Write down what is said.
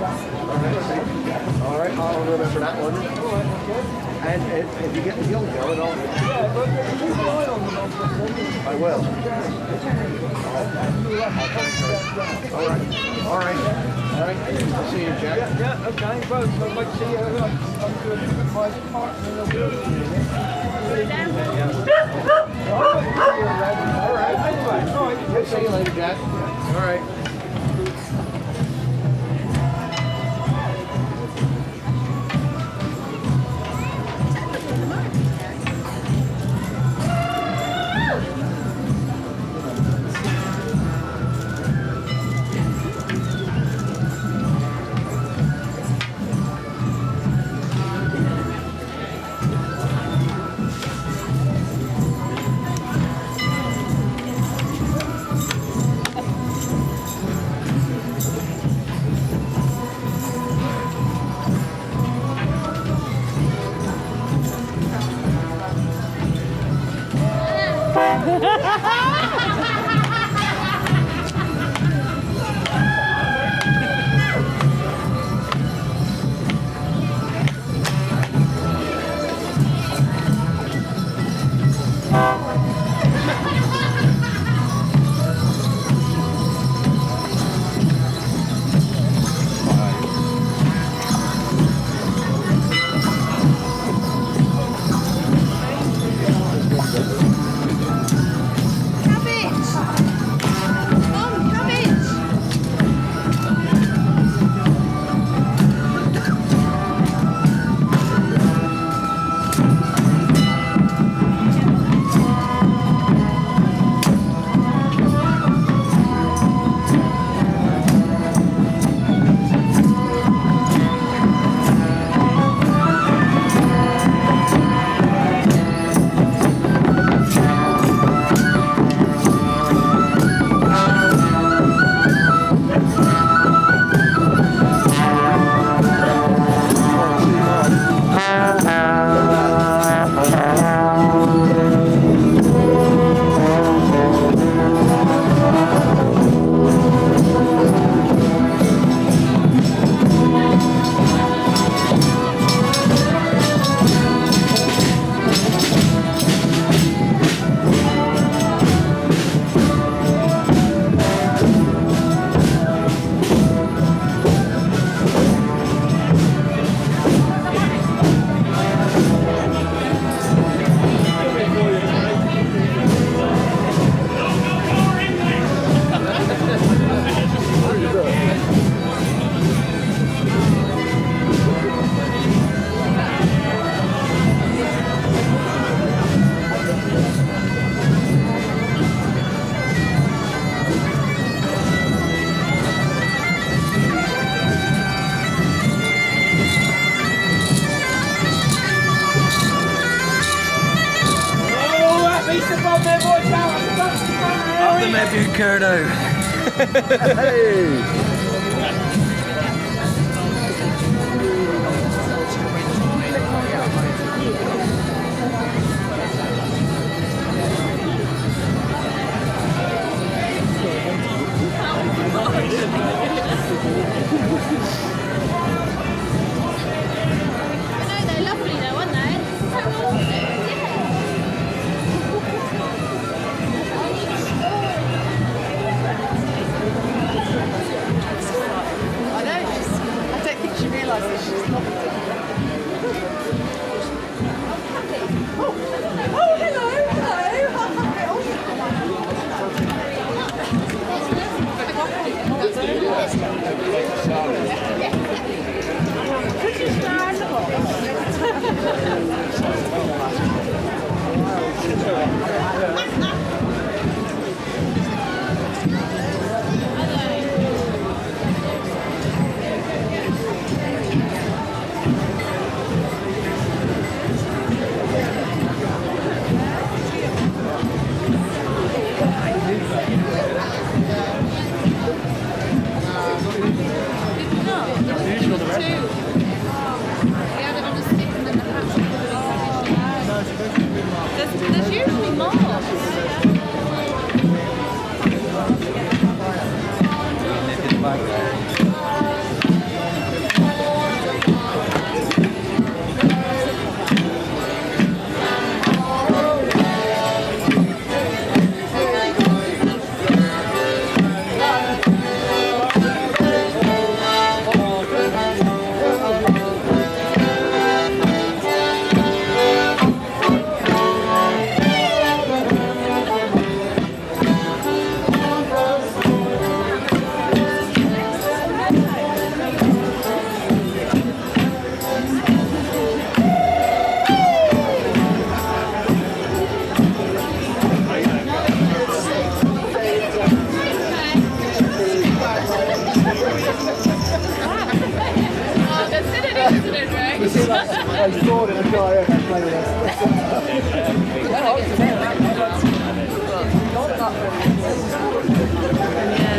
All right, I'll remember that one. And if you get the young girl, I'll... I will. All right. I'll see you, Jack. Yeah, okay. Well, I'd like to see you. I'm doing my partner. All right. Anyway, all right. See you later, Jack. All right. Up the Mebu Kurdo. Hey! They're lovely though, aren't they? I don't think she realises she's not. Oh, hello. see that? I saw it in a car, yeah, I played with Yeah.